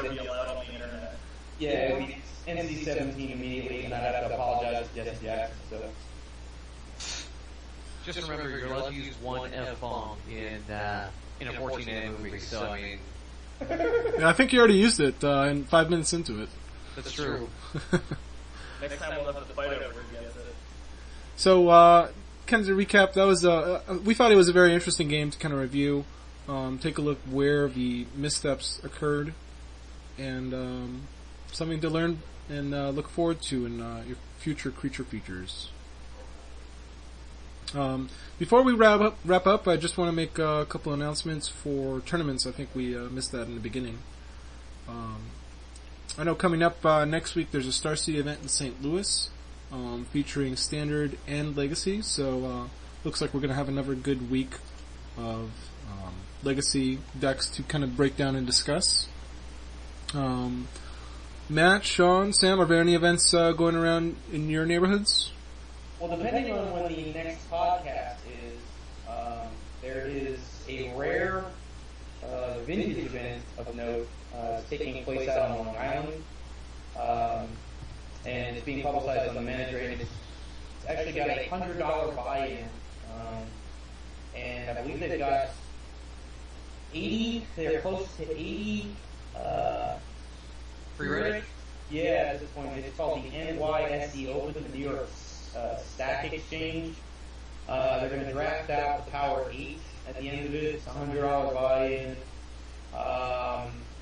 be allowed on the internet. Yeah, it would be NC-17 immediately, and I'd have to apologize to Jesse Jackson. So. Just remember, you're allowed to use one F-bomb in a 14-minute movie, so I mean, Yeah, I think you already used it in 5 minutes into it. That's true. Next time we'll have to fight over it again. So, kind of recap, that was, we thought it was a very interesting game to kind of review, take a look where the missteps occurred, and something to learn and look forward to in your future creature features. Before we wrap up, I just want to make a couple announcements for tournaments. I think we missed that in the beginning. I know coming up next week there's a Star City event in St. Louis featuring Standard and Legacy, so looks like we're going to have another good week of Legacy decks to kind of break down and discuss. Matt, Sean, Sam, are there any events going around in your neighborhoods? Well, depending on when the next podcast is, there is a rare vintage event of note taking place out on Long Island, and it's being publicized on the manager. It's actually got a $100 buy-in, and I believe they've got 80. They're close to 80. Free rate? Yeah, at this point, it's called the NYSE Open, the New York Stack Exchange. They're going to draft out the Power 8 at the end of it. It's a $100 buy-in.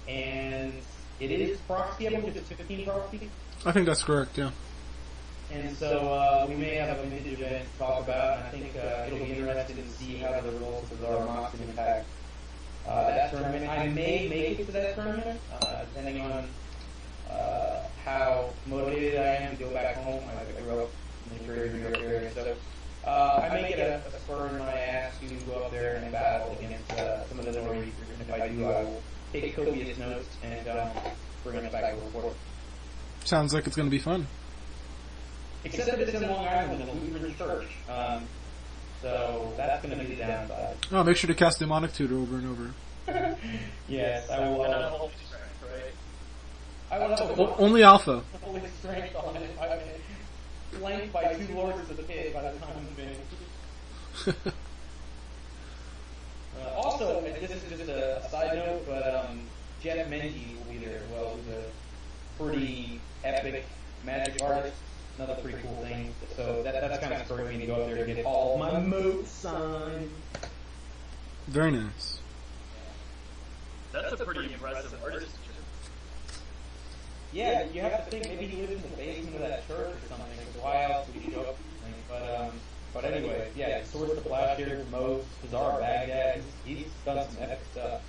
And it is proxy, I believe it's 15 proxy. I think that's correct, yeah. And so we may have a vintage event to talk about, and I think it'll be interesting to see how the results of our mocks impact that tournament. I may make it to that tournament, depending on how motivated I am to go back home. I grew up in the New York area, so I may get a spur in my ass to go up there and battle against some of the Nordiques. And if I do, I will take copious notes and bring it back to report. Sounds like it's going to be fun. Except that it's in Long Island in the Lutheran Church. So that's going to be the downside. Oh, make sure to cast Demonic Tutor over and over. Yes, I will. I will have Only Alpha. Holy strength on it. I've been flanked by 2 Lords of the Pit by the time I'm finished. Also, this is just a side note, but Jeff Menke will be there as well. He's a pretty epic magic artist. Another pretty cool thing. So that's kind of spurring me to go up there to get all my moves signed. Very nice. That's a pretty impressive artist. Yeah, you have to think maybe he lives in the basement of that church or something. Because why else would he show up? But anyway, yeah, Swords to Plowshare, Modes, Bizarre Baghdad. He's done some epic stuff.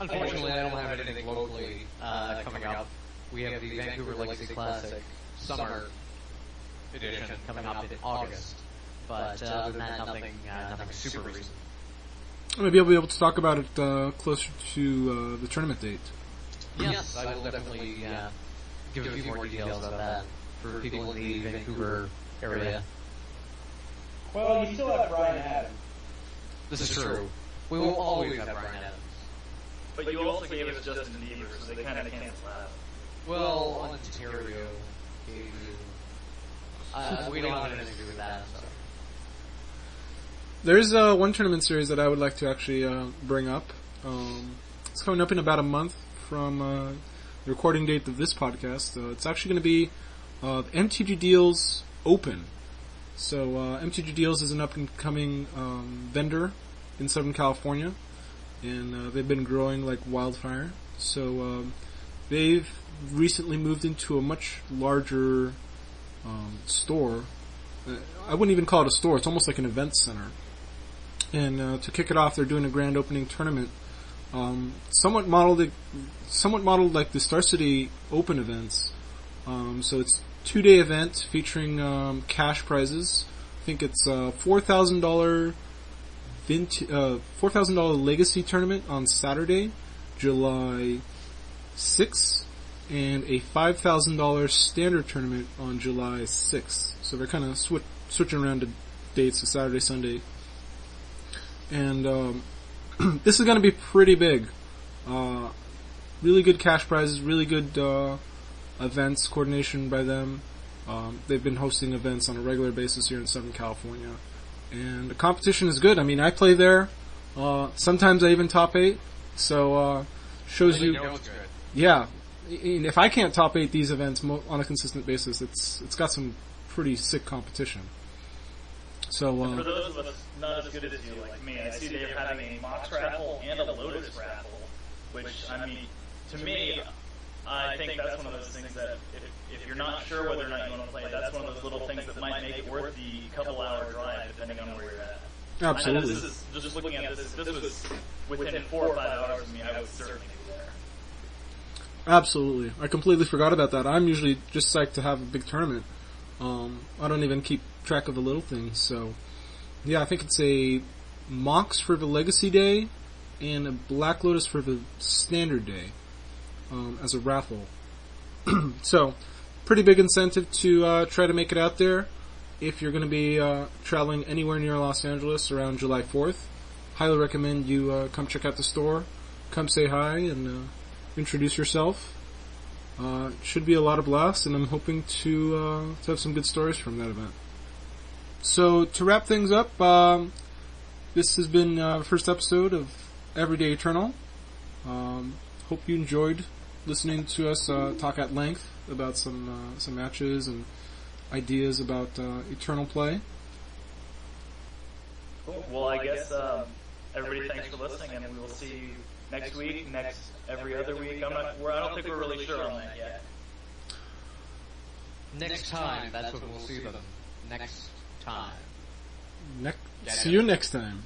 Unfortunately, I don't have anything locally coming up. We have the Vancouver Legacy Classic Summer Edition coming up in August. But other than that, nothing super recent. Maybe I'll be able to talk about it closer to the tournament date. Yes, I will definitely give a few more details about that for people in the Vancouver area. Well, you still have Brian Adams. This is true. We will always have Brian Adams. But you also gave us Justin Bieber, so they kind of cancel out. Well, Ontario gave you... we don't have anything to do with that, so... There's one tournament series that I would like to actually bring up. It's coming up in about a month from the recording date of this podcast. It's actually going to be MTG Deals Open. So MTG Deals is an up-and-coming vendor in Southern California, and they've been growing like wildfire. So they've recently moved into a much larger store. I wouldn't even call it a store. It's almost like an event center. And to kick it off, they're doing a grand opening tournament, somewhat modeled like the Star City Open events. So it's a 2-day event featuring cash prizes. I think it's $4,000 $4,000 Legacy tournament on Saturday, July 6th, and a $5,000 Standard tournament on July 6th. So they're kind of switching around to dates, Saturday, Sunday. And this is going to be pretty big. Really good cash prizes, really good events, coordination by them. They've been hosting events on a regular basis here in Southern California. And the competition is good. I mean, I play there. Sometimes I even top 8. So shows you. know it's good. Yeah, and if I can't top 8 these events on a consistent basis, it's got some pretty sick competition. So For those of us not as good as you, like me, I see they're having a Mox raffle and a Lotus raffle, which, I mean, to me, I think that's one of those things that if you're not sure whether or not you want to play, that's one of those little things that might make it worth the couple-hour drive, depending on where you're at. absolutely. This is, just looking at this, if this was within 4 or 5 hours of me, I would certainly be there. Absolutely. I completely forgot about that. I'm usually just psyched to have a big tournament. I don't even keep track of the little things, so... Yeah, I think it's a Mox for the Legacy Day, and a Black Lotus for the Standard Day, as a raffle. So, pretty big incentive to try to make it out there. If you're going to be traveling anywhere near Los Angeles around July 4th, highly recommend you come check out the store, come say hi, and introduce yourself. It should be a lot of blast, and I'm hoping to have some good stories from that event. So, to wrap things up, this has been the first episode of Everyday Eternal. Hope you enjoyed listening to us talk at length about some matches and ideas about Eternal play. Cool. Well, I guess everybody, thanks for listening, and we will see you next week, every other week. I don't think we're really sure on that yet. Next time, that's when we'll see them. Next time. See you next time.